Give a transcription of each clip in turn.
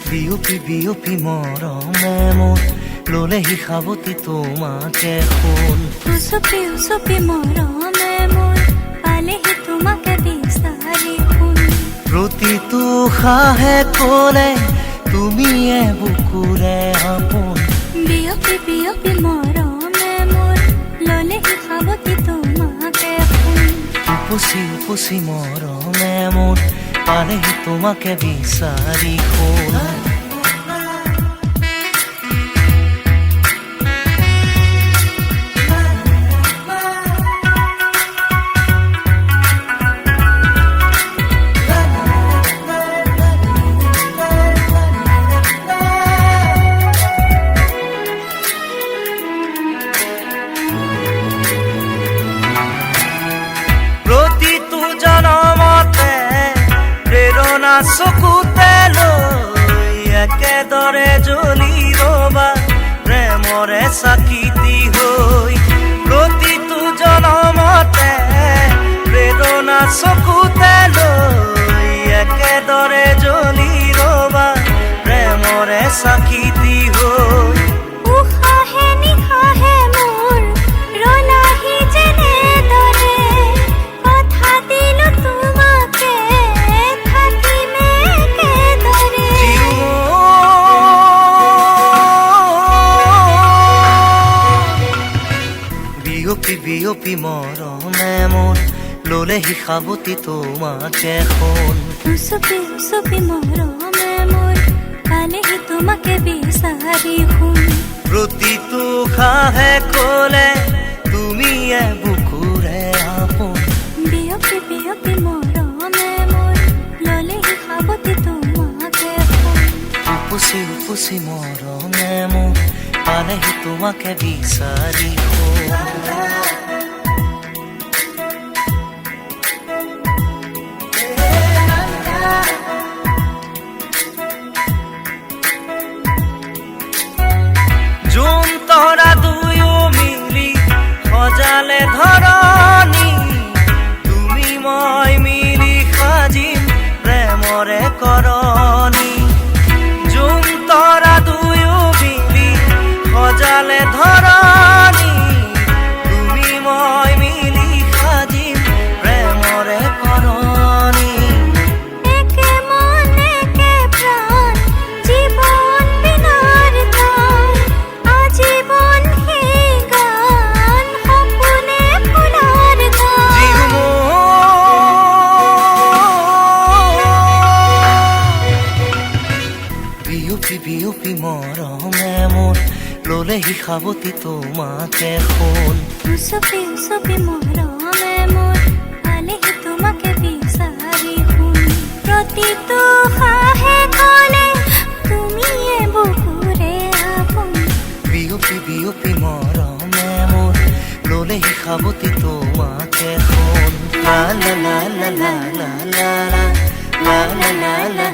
বিয়পি বিয়পি মৰমে মোৰ ললেহি সাৱতি তোমাকে শুন উচপি উচপি মৰমে মোৰ পালেহি তোমাকে বিচাৰি শুন প্ৰতিটো সাহে ক'লে তুমিয়ে বুকুৰে আপোন বিয়পি বিয়পি মৰমে মোৰ ললেহি সাৱতি তোমাকে শুন উপচি উপচি মৰমে মোৰ পালেহি তোমাকে বিচাৰি শুন চকুতে লৈ একেদৰে জ্বলি ৰবা প্ৰেমৰে চাকিতি হৈ প্ৰতিটো জনমতে প্ৰেৰণা চকুতে লৈ একেদৰে জ্বলি ৰবা প্ৰেমৰে চাকিতি হৈ উশাহে নিশাহে মোৰ ৰলাহি যেনেদৰে কথা দিলো তোমাকে বিয়পি বিয়পি মৰমে মোৰ ললেহি সাৱতি তোমাকে শুন উচপি উচপি মৰমে মোৰ পালেহি তোমাকে বিচাৰি শুন প্ৰতিটো সাহে ক'লে তুমিয়ে বুকুৰে আপোন বিয়পি বিয়পি মৰমে মোৰ ললেহি সাৱতি তোমাকে শুন উপচি উপচি মৰমে মোৰ পালেহি তোমাকে বিচাৰি শুন জোন তৰা দুয়ো মিলি সজালে ধৰণী তুমি মই মিলি সাজিম প্ৰেমৰে কৰণী জোন তৰা দুয়ো মিলি সজালে ধৰণী তুমি মই শিখাবতি তোমাকে শুন। উচুপি উচুপি মৰমে মোৰ পালেহি তোমাকে বিচাৰি শুন। প্ৰতিটো হাঁহে কলে তুমিয়ে বুকুৰে আপোন। বিয়পি বিয়পি মৰমে মোৰ ললে শিখাবতি তোমাকে শুন। লা লা লা লা লা লা লা লা লা লা লা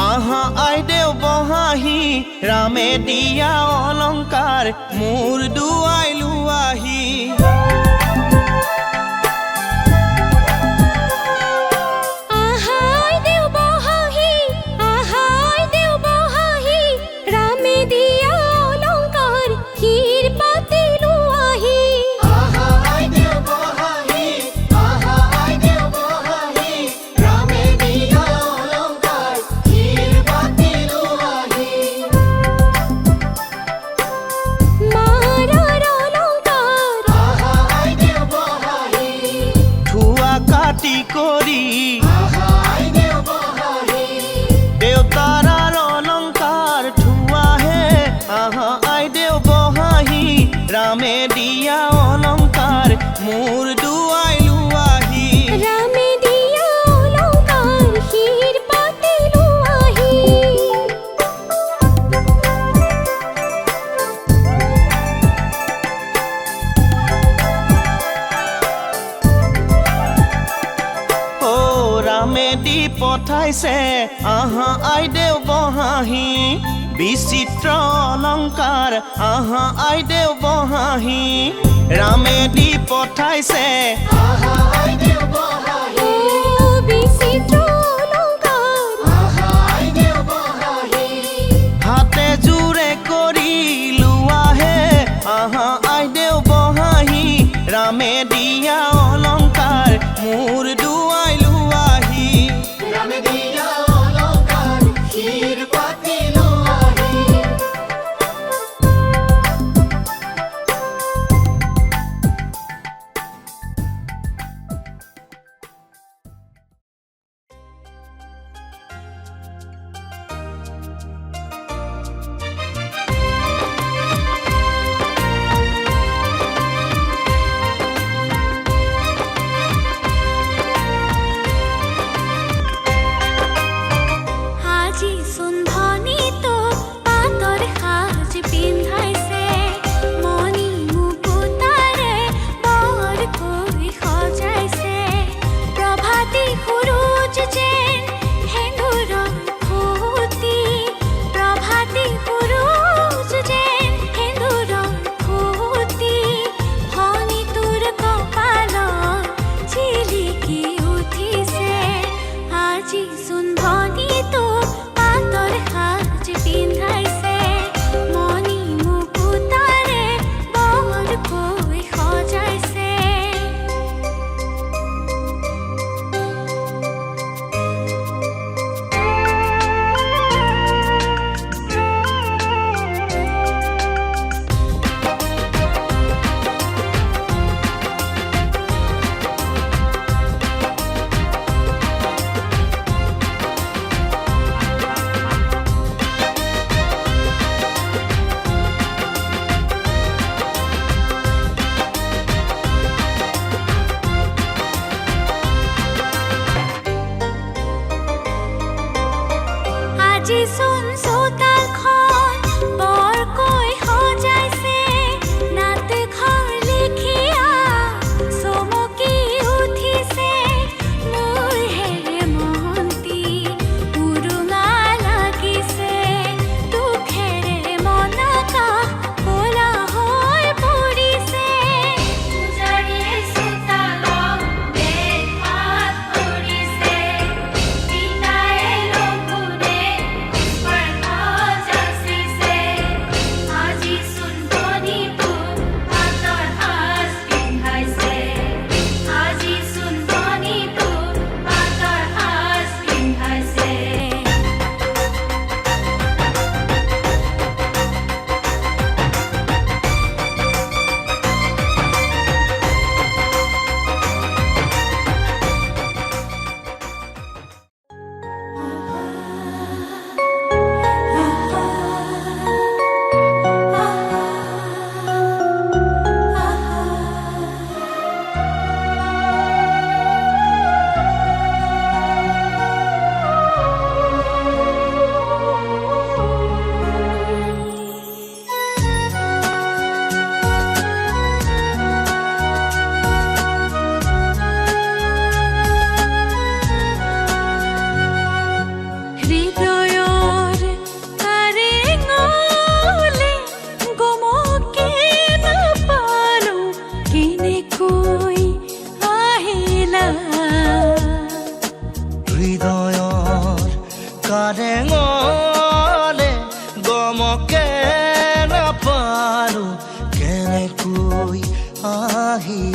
আহা আইদেউ বহাহি ৰামে দিয়া অলংকাৰ মোৰ দুৱাই লোৱাহি কৰি দেউতাৰ অলংকাৰ থোৱাহে আহা আইদেউ বহাহি ৰামে দিয়া অলংকাৰ মোৰ দুৱাই লোৱাহি ৰামে দিয়া অলংকাৰ হীৰ পাতি লোৱাহি ৰামে দি পঠাইছে আহা আইদেউ বহাহি বিচিত্ৰ অলংকাৰ আহা আইদেউ বহাহি ৰামে দি পঠাইছে আহা আইদেউ বহাহি বিচিত্ৰ অলংকাৰ আহা আইদেউ বহাহি হাতে জোৰে কৰি লোৱাহে আহা আইদেউ বহাহি ৰামে দিয়া অলংকাৰ মোৰ দুৱাই লোৱাহি ৰামে দিয়া অলংকাৰ হীৰ পাতি লোৱাহি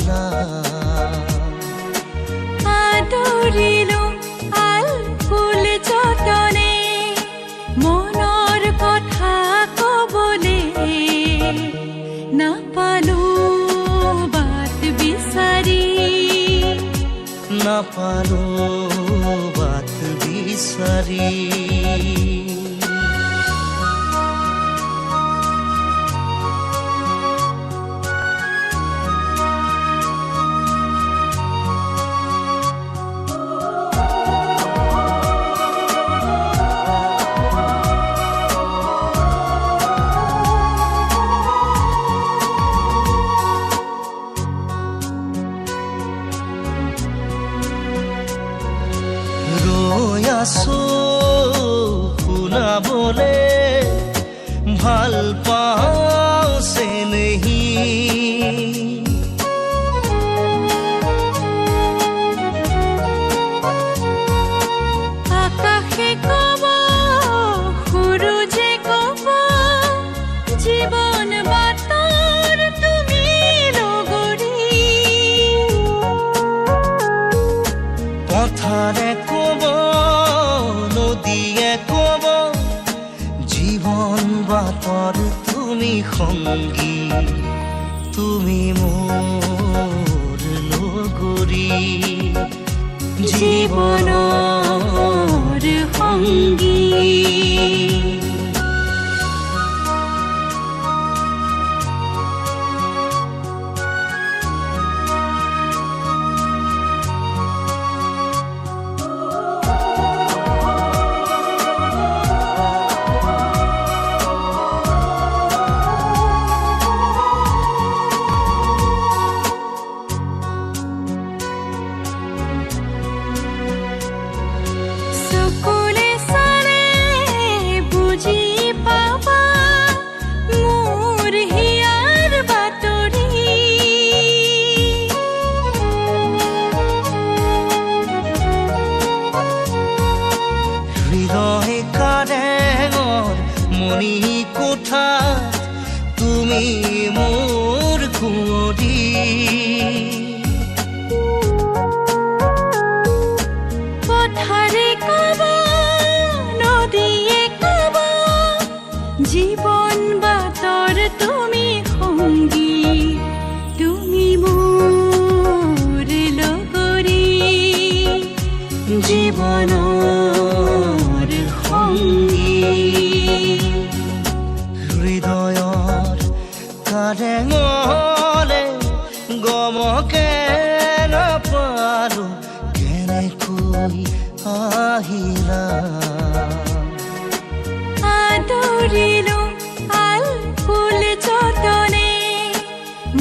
আহিলা আদৰিলো আল ফুল যতনে মনৰ কথা কবলে নাপালো বাট বিচাৰি নাপালো বাট বিচাৰি আছো শুনাবলে ভাল পাওঁ চেনেহী আকাশে কব সূৰুজে কব জীৱন বাটৰ তুমি লগৰী কথাৰে কব নদীয়ে কব জীৱন বাটৰ তুমি সংগী তুমি মোৰ লগৰী জীৱনৰ সংগী চকুলে চালে বুজি পাবা মোৰ হিয়াৰ বাতৰি হৃদয় কাৰেঙৰ মণি কোঠাত তুমি মোৰ কুঁৱৰী পথাৰে কব নদীয়ে কব জীৱন বাটৰ তুমি সংগী তুমি মোৰ লগৰী জীৱনৰ সংগী হৃদয়ৰ কাৰেঙলে গমকে নাপালো কেনেকৈ আহিলা আদৰিলো আল ফুল যতনে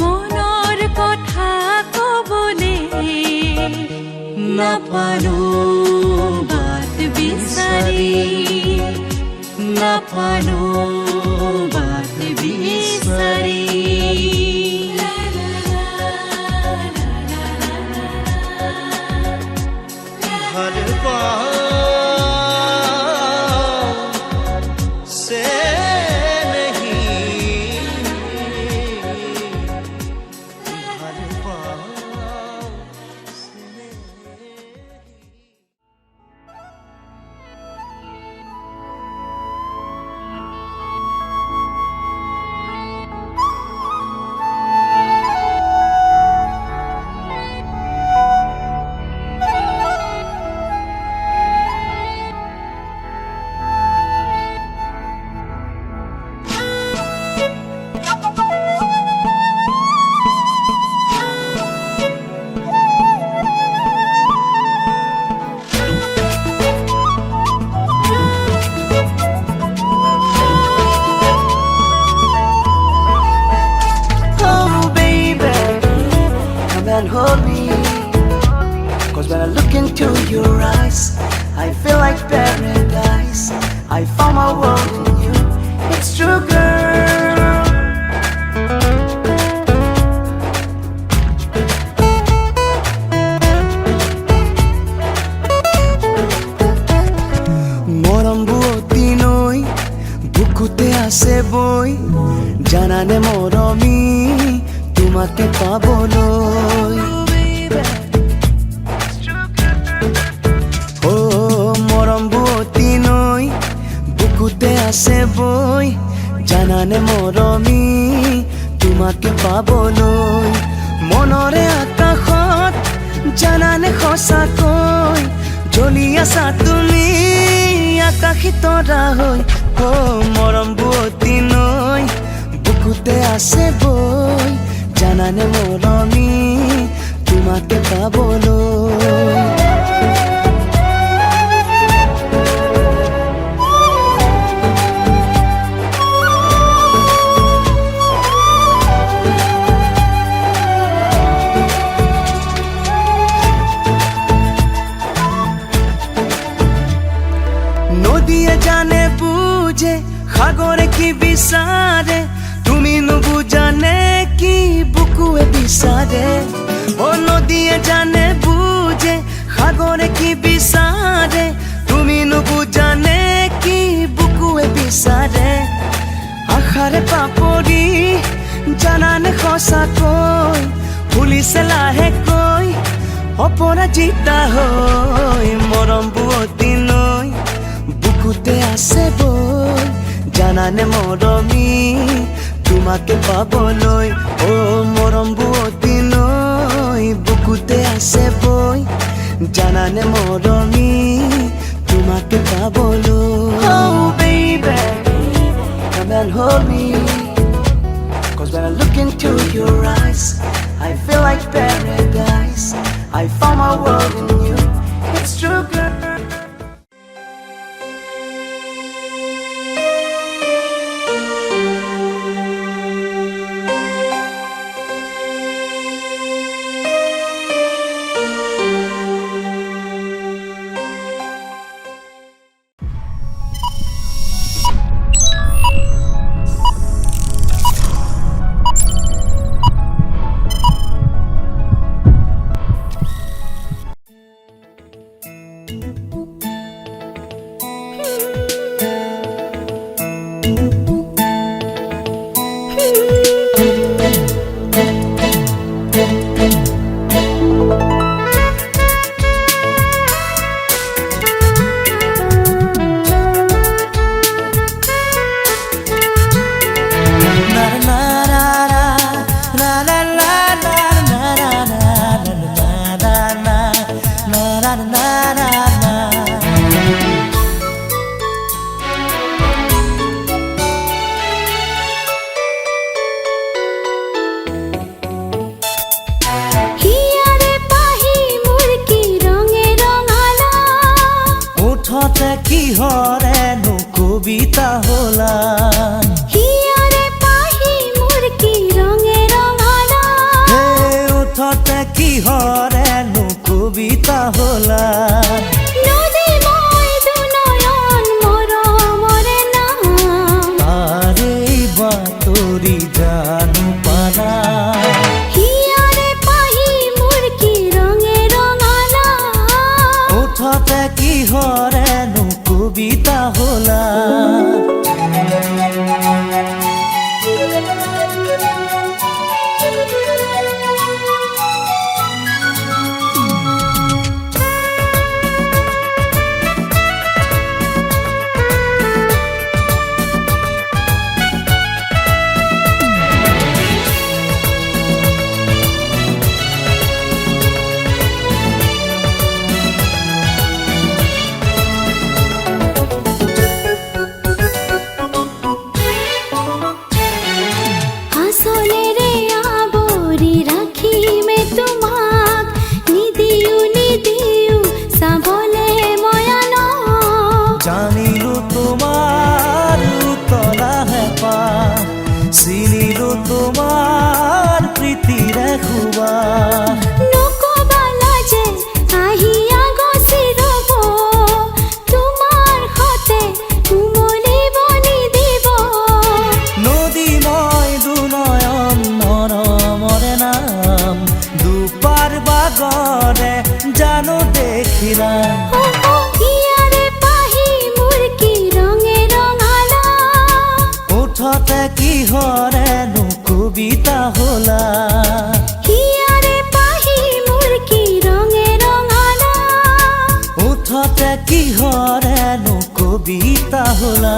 মনৰ কথা কবলে নাপালো বাট বিচাৰি নাপালো বাট বিচাৰি ভাল পাওঁ চেনেহী ভাল পাওঁ and hold me. 'Cause when I look into your eyes, I feel like paradise. I found my world in you. It's true, girl. Moram buoti noi, bukute ase boy. Janane moromi, tumake pabolo. জানানে মৰমী তোমাকে পাবলৈ মনৰে আকাশত জানানে সঁচাকৈ জ্বলি আছা তুমি আকাশী তৰা হৈ মৰম বুৱতী নৈ বুকুতে আছে বৈ জানানে মৰমী তোমাকে পাবলৈ নদীয়ে জানে বুঝে সাগরে কি বিচারে তুমি নুবুজানে কি বুকুয়ে বিচারে ও নদীয়ে জানে বুঝে সাগরে কি বিচারে তুমি নুবুজানে কি বুকুয়ে বিচারে আশাৰে পাপৰি জানানে সঁচাকৈ ফুলিছে লাহেকৈ অপৰাজিতা হৈ মৰম বুৱতী নৈ বুকুতে আছে বৈ জানানে মৰমী তোমাকে পাবলৈ মৰম বুৱতী নৈ বুকুতে আছে বৈ জানানে মৰমী তোমাকে পাবলৈ Oh baby come and hold me Cause when I look into your eyes I feel like paradise I found my world in you It's true girl কিহৰেনো কবিতা হলা হিয়াৰে পাহি মোৰ কি ৰঙে ৰঙালা হে উঠতে কিহৰেনো কবিতা হলা নদী মই দুনয়ন মৰমৰে নাম তাৰেই বাতৰি জানো পালা হিয়াৰে পাহি মোৰ কি ৰঙে ৰঙালা উঠতে কিহৰেনো কবিতা হলা আসলেৰে আৱৰি ৰাখিমে তোমাক নিদিও চাবলে ময়ান জানিলো তোমাৰ উতলা হেঁপাহ চিনিলো তোমাৰ প্ৰীতিৰে সুবাস নকবালা যে আহিয়া গছি ৰব তোমাৰ সতে উমলিব নিদিব নদী মই দুনয়ন মৰমৰে নাম দুপাৰ বাগৰে জানো দেখিলা হিয়াৰে পাহি মোৰ কি ৰঙে ৰঙালা উঠতে কিহৰেনো কবিতা হলা হিয়াৰে পাহি মোৰ কি ৰঙে ৰঙালা উঠতে কিহৰেনো কবিতা হলা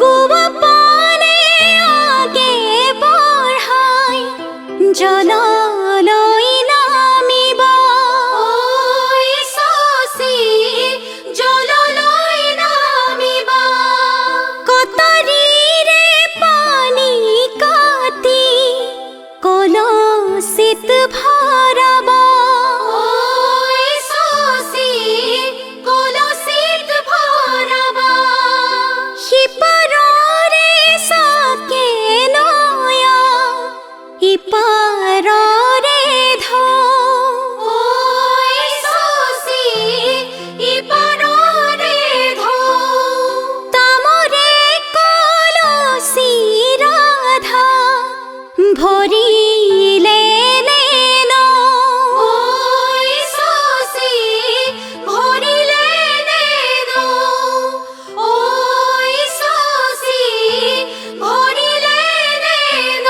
গোৱা পানে আগে বঢ়াই জললৈ নামিব ঐ শশী জললৈ নামিব কটাৰীৰে পানী কাটি কলসিত ভৰাব ঐ শশী কলসিত ভৰাব সিপাৰৰে চাকে নয়া ইপাৰৰে ঢৌ ঐ শশী ইপাৰৰে ঢৌ তামৰে কলসি ৰাধা ভৰিলে নেন ঐ শশী ভৰিলে নেন ঐ শশী ভৰিলে নেন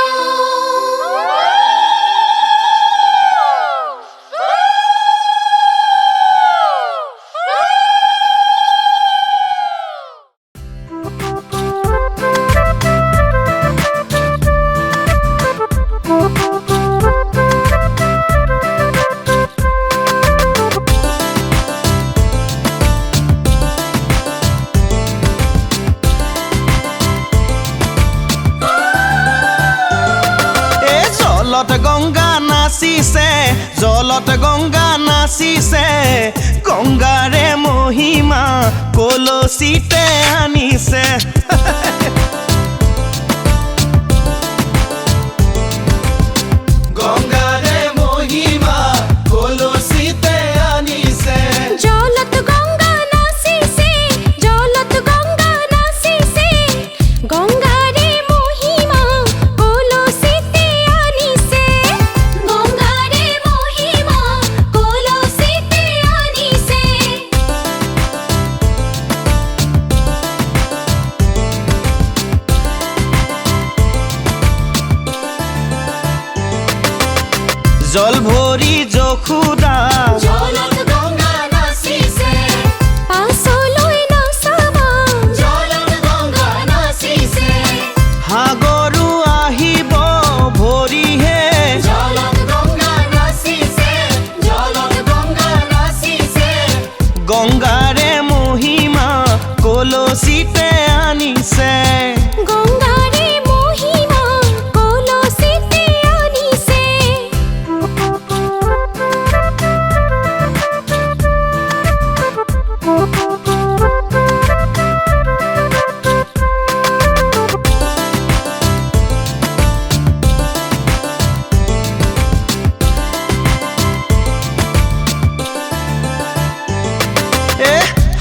জলত গংগা নাচিছে জলত গংগা নাচিছে গংগাৰে মহিমা কলসিতে আনিছে গংগাৰে মহিমা কলসিতে আনিছে জলত গংগা নাচিছে জলত গংগা নাচিছে গংগাৰে মহিমা কলসিতে আনিছে গংগাৰে মহিমা কলসিতে আনিছে জল ভৰি যশোদা জলত গংগা নাচিছে পাছলৈ নাচাবা জলত গংগা নাচিছে সাগৰো আহিব ভৰিহে জলত গংগা নাচিছে জলত গংগা নাচিছে গংগাৰে মহিমা কলসিতে আনিছে গংগাৰে মহিমা কলসিতে আনিছে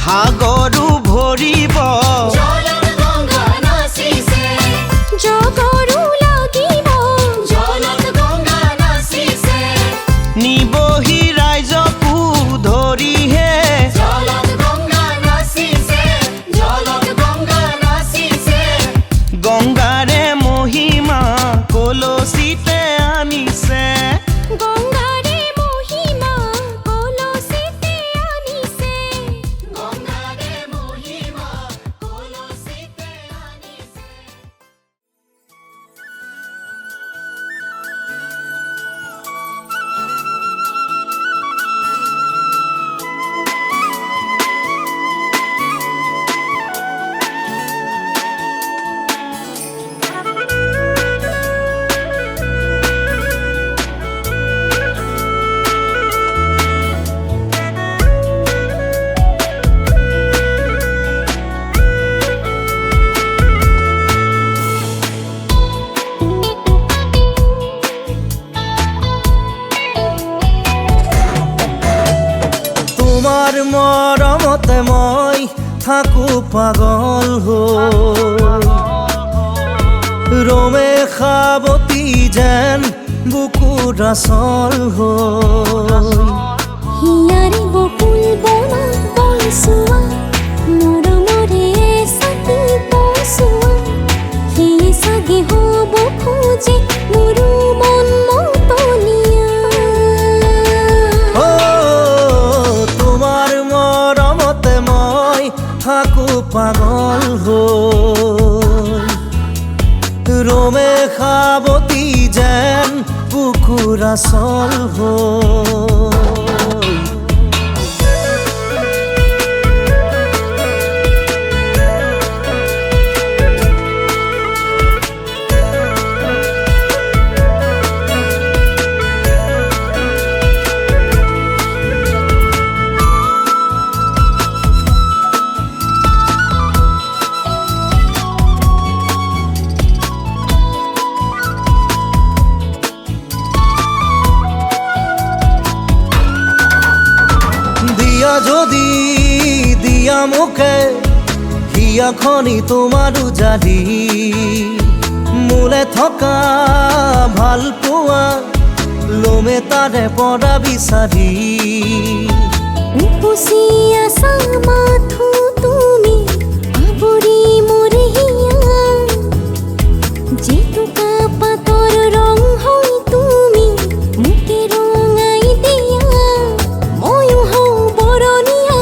সাগৰো ভৰিব জলত গংগা নাচিছে জগৰু লাগিব জলত গংগা নাচিছে নিবহি ৰাইজকো ধৰিহে জলত গংগা নাচিছে জলত গংগা নাচিছে গংগাৰে মহিমা কলসিতে আনিছে গংগাৰে মহিমা কলসিতে আনিছে গংগাৰে মহিমা কলসিতে আনিছে তোমাৰ মৰমতে মই থাকো পাগল হৈ ৰমে খাবতি যেন বুকুৰ আচল হৈ হিয়াৰে বকুল বনা বলছোৱা মৰমৰে চাকি বছোৱা সেয়ে চাগে হ'ব খোজে মোৰো মন মতলীয়া তোমাৰ মৰমতে মই থাকো পাগল হৈ খাবতি যেন বুকুৰ আচল হৈ যদি দিয়া মুখে হিয়াখনি তোমাৰ উজালি মোলে থকা ভাল পোৱা লোমে তাৰে পৰা বিচাৰি উপচি আছা মাথো তুমি আবৰি মোৰ হিয়া জেতুকা পাতৰ ৰং হৈ তুমি মোকে ৰঙাই দিয়া ময়ো হওঁ বৰণীয়া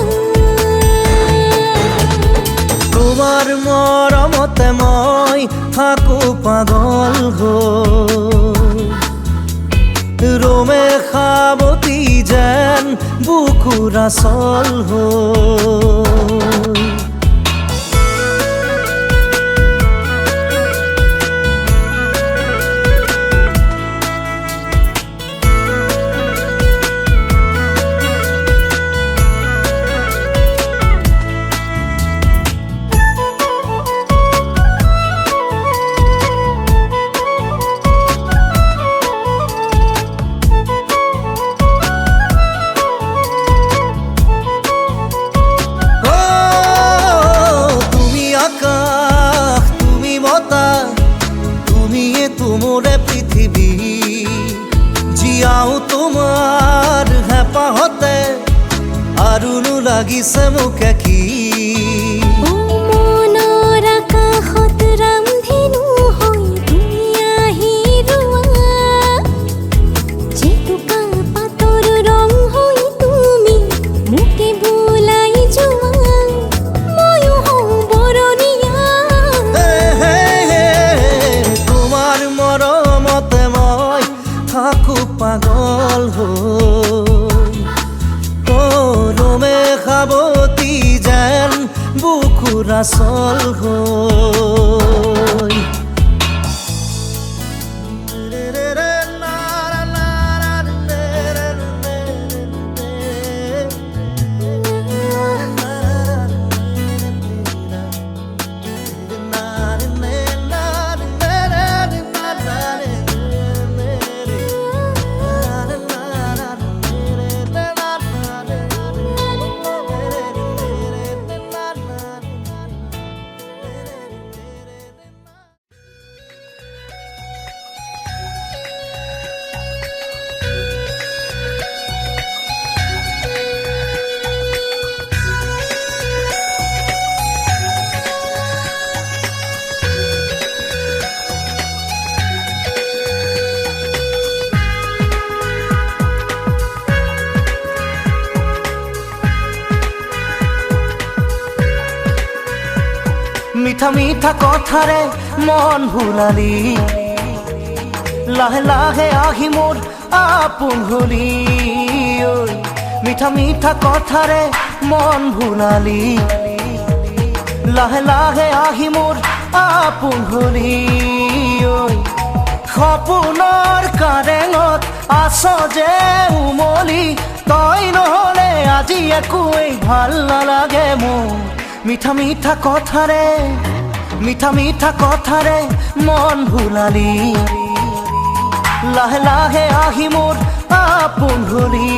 তোমাৰ মৰমতে মই থাকো পাগল হৈ ৰোমে খাবতি যেন বুকুৰ আচল হৈ মোৰে পৃথিৱী জীয়াও তোমাৰ হেঁপাহতে আৰু নো লাগিছে মোকে কি মনৰ আকাশত ৰামধেনু হৈ তুমি আহি ৰোৱা জেতুকা পাতৰ ৰং হৈ তুমি মোকে বোলাই যোৱা ময়ো হওঁ বৰণীয়া তোমাৰ মৰমতে মই থাকো পাগল হৈ ৰোমে খাবতি যেন বুকুৰ আচল হৈ মিঠা মিঠা কথাৰে মন ভুলালি লাহে লাহে আহি মোৰ আপোন হলি ঐ মিঠা মিঠা কথাৰে মন ভুলালি লাহে লাহে আহি মোৰ আপোন হলি ঐ সপোনৰ কাৰেঙত আছ যে উমলি তই নহ'লে আজি একোৱেই ভাল নালাগে মোৰ মিঠা মিঠা কথাৰে মন ভুলালি লাহে লাহে আহি মোৰ আপোন হলি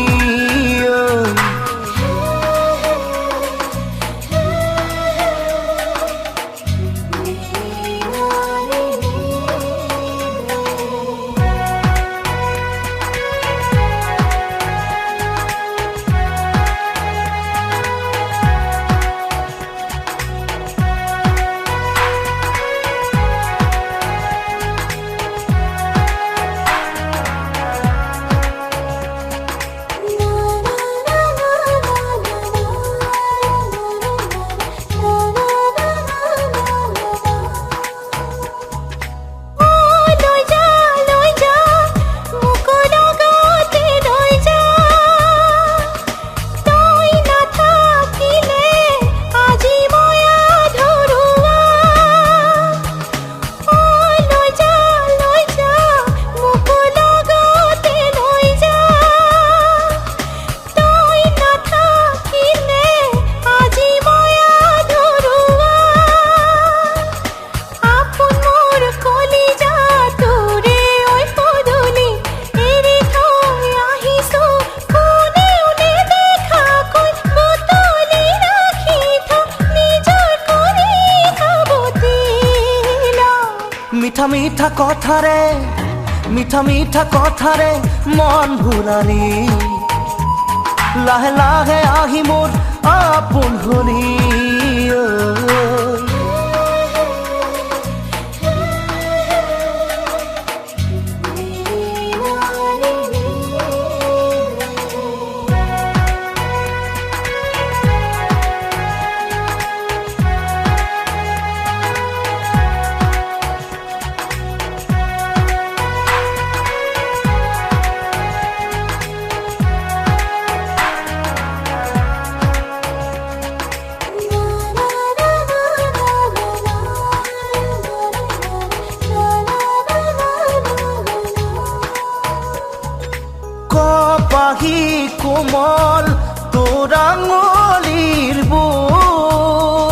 মিঠা মিঠা কথাৰে মিঠা মিঠা কথাৰে মন ভুলালি লাহে লাহে আহি মোৰ আপোন হলি কপাহি কোমল তোৰ আঙুলিৰ বোল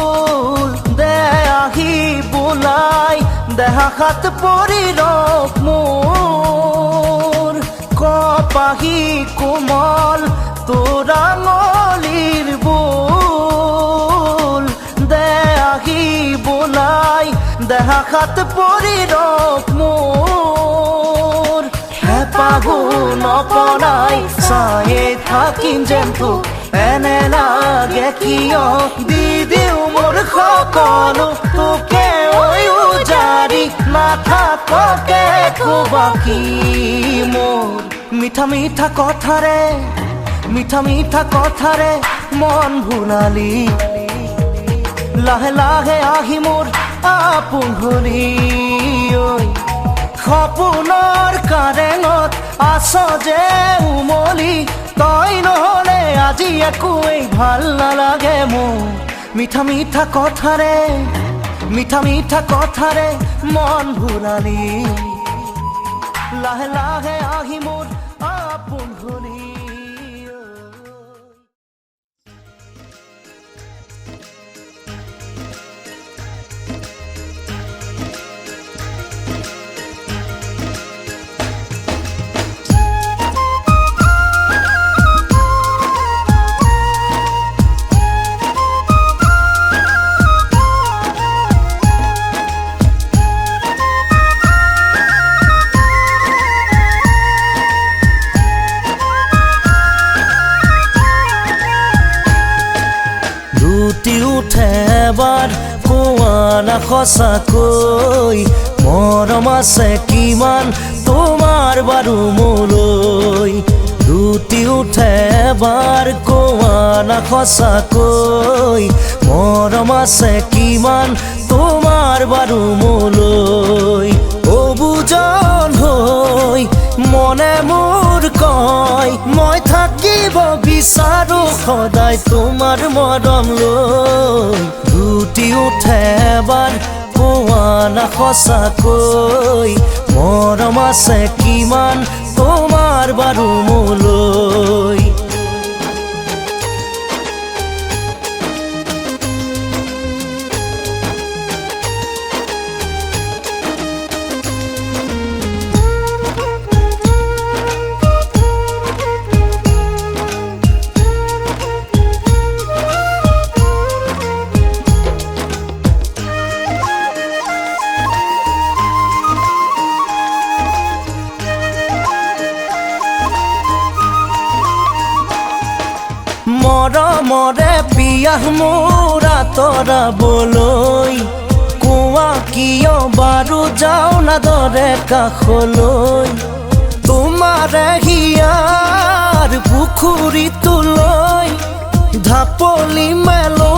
দে আহি বোলাই দেহা হাত পৰি ৰখ মোৰ কপাহি কোমল তোৰ আঙুলিৰ বোল দে আহি বোলাই দেহা হাত পৰি ৰখ মোৰ পাগুন অপনাই চায়ে থাকিম যেন তোক এনে লাগে কিয় দি দিওঁ মোৰ সকলো তোকে উজাৰি নাথাককে বাকী মোৰ মিঠা মিঠা কথাৰে মিঠা মিঠা কথাৰে মন ভুলালি লাহে লাহে আহি মোৰ আপোন হলি সপোনৰ কাৰেঙত আছ যে উমলি তই নহ'লে আজি একোৱেই ভাল নালাগে মোৰ মিঠা মিঠা কথাৰে মিঠা মিঠা কথাৰে মন ভুলালি লাহে লাহে আহি মোৰ আপোন হলি এবাৰ কোৱা না সঁচাকৈ মৰম আছে কিমান তোমাৰ বাৰু মোলৈ লুটি উঠে এবাৰ কোৱা না সঁচাকৈ মৰম আছে কিমান তোমাৰ বাৰু মোলৈ অবুজন হৈ মনে মোৰ কয় মই থাকিব বিচাৰো সদায় তোমাৰ মৰম লৈ লুটি উঠে এবাৰ কোৱা না সঁচাকৈ মৰম আছে কিমান তোমাৰ বাৰু মোলৈ মৰমৰে পিয়াহ মোৰ আঁতৰাবলৈ কোৱা কিয় বাৰু যাওঁ না দৰে কাষলৈ তোমাৰে হিয়াৰ পুখুৰীটোলৈ ঢাপলি মেলো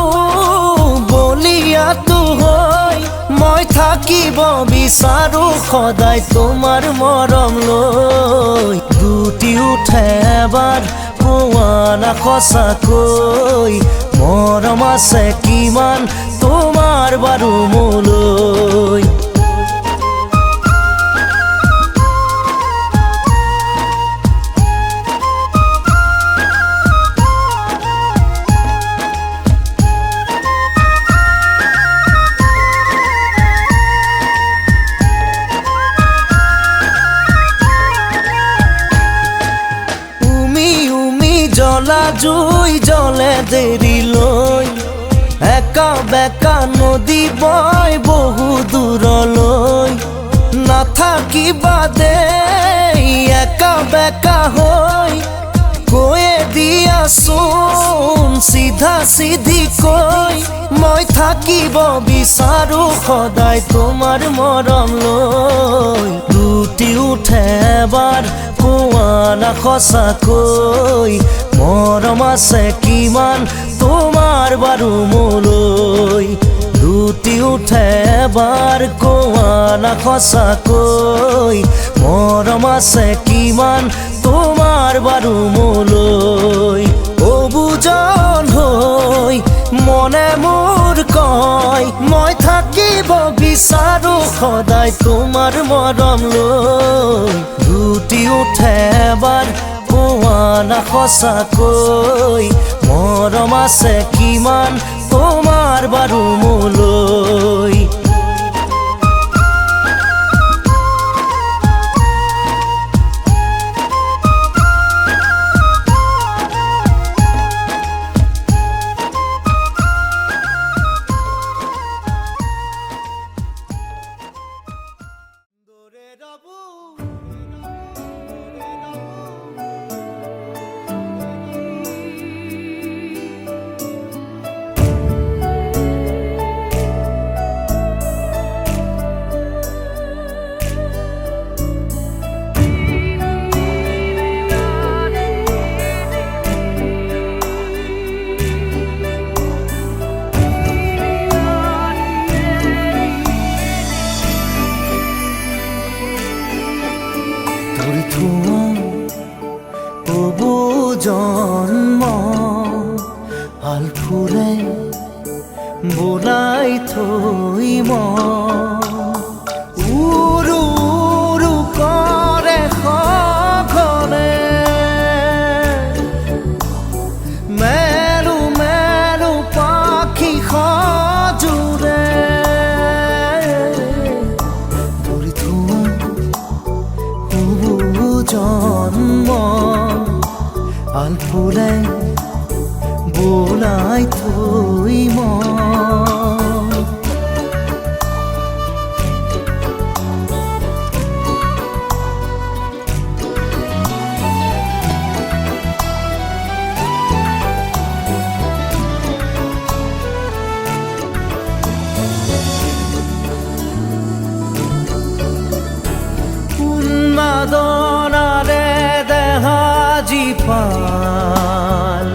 বলিয়াটো হৈ মই থাকিব বিচাৰো সদায় তোমাৰ মৰম লৈ লুটি উঠে এবাৰ কোৱা না সঁচাকৈ মৰম আছে কিমান তোমাৰ বাৰু মোলৈ জ্বলা জুই জ্বলে দেৰিলৈ একা বেকা নদী বয় বহু দূৰলৈ কিবা দে একা বেকা হৈ কৈয়ে দিয়াচোন চিধা চিধি কৈ মই থাকিব বিচাৰো সদায় তোমাৰ মৰম লৈ লুটি উঠে এবাৰ কোৱা না সঁচাকৈ মৰম আছে কিমান তোমাৰ বাৰু মোলৈ লুটি উঠে এবাৰ কোৱা না সঁচাকৈ মৰম আছে কিমান তোমাৰ বাৰু মোলৈ অবুজন হৈ মনে মোৰ কয় মই থাকিব বিচাৰো সদায় তোমাৰ মৰম লৈ লুটি উঠে এবাৰ কোৱা না সঁচাকৈ মৰম আছে কিমান তোমাৰ বাৰু মোলৈ জন্ম আলফুলে বোলাই থৈ উৰু উৰু কৰে সঘনে মেলু মেলু পাখি সজোৰে ধৰি থওঁ জন্ম আলফুলে বোলাই থৈ উন্মাদনাৰে দেহাজি পাল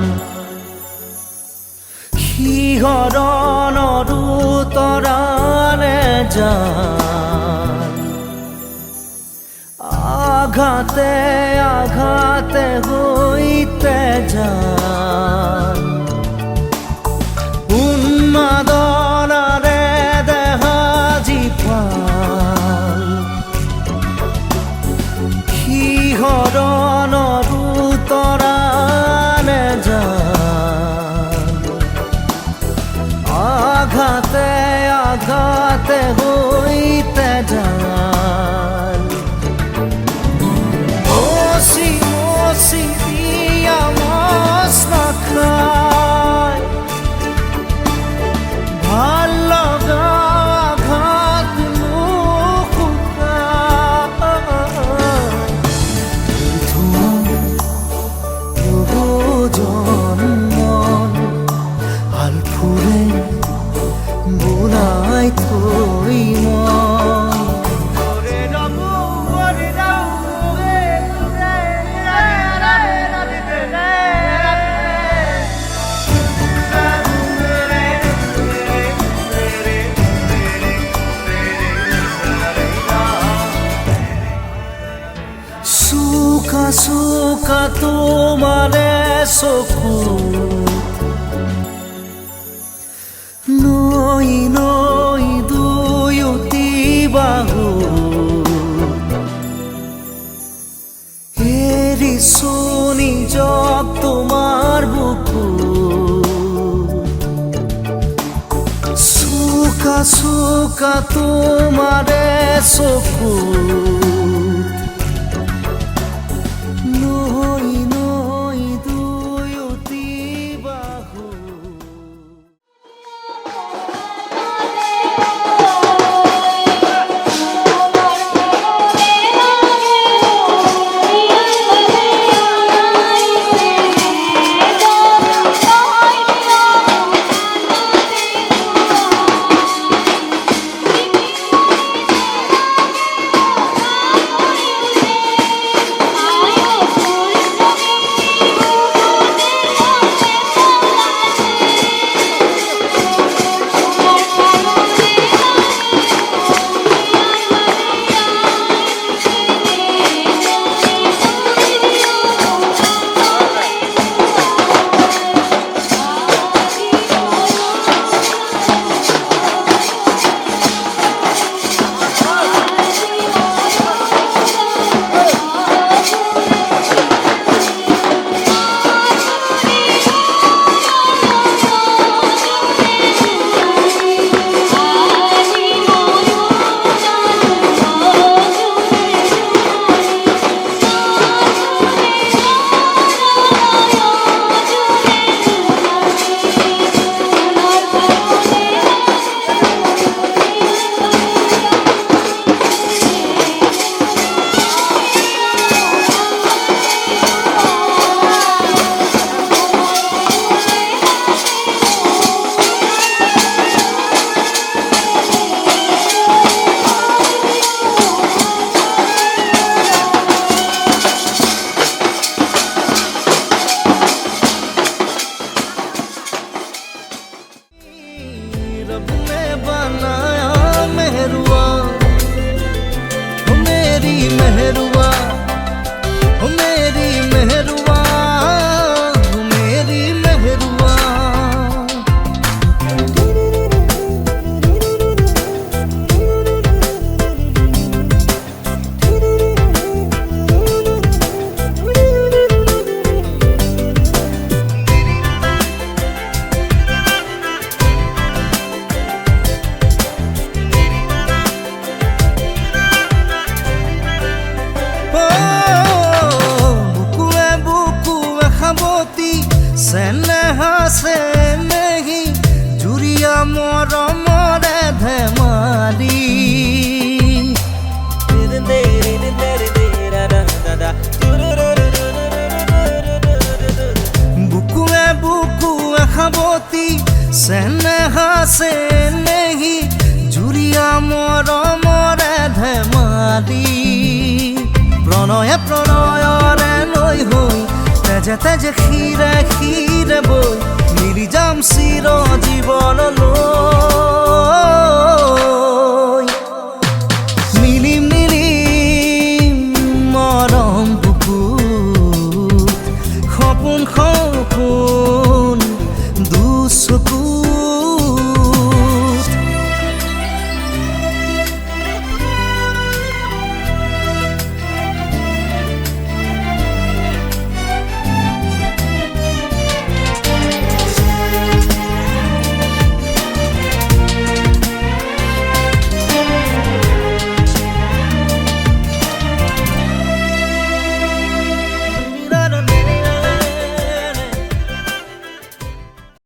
শিহৰণৰো তৰালে যান আঘাতে আঘাতে হৈতে যান উন্মাদনাৰে দেহাজি পাল শিহৰণৰো তৰালে যান আঘাতে আঘাতে হৈতে যান মচি মচি দিয়া মাছ নাখায় ভাল লগা আঘাত বোলাই থৈ চুকা চুকা তোমাৰে চকু নৈ নৈ দুয়ুতি বাহু এৰিছো নিজক তোমাৰ বুকু চুকা চুকা তোমাৰে চকু নৈ নৈ দুয়ুতি বাহু मेहरुआ ओ मेरी मेहरुआ ओ मेरी मेहरुआ ओ मेरी मेहरुआ सेनेहा से नहीं जुरिया मोर मोरे धमारी बुकुए बुकुए खाबती सेनेहा से नहीं जुरिया मोर मोरे धमारी प्रणये प्रणयरे नई हई तेजे तेजे खीरे खीरे बई मिली जाम चिर जीवन लो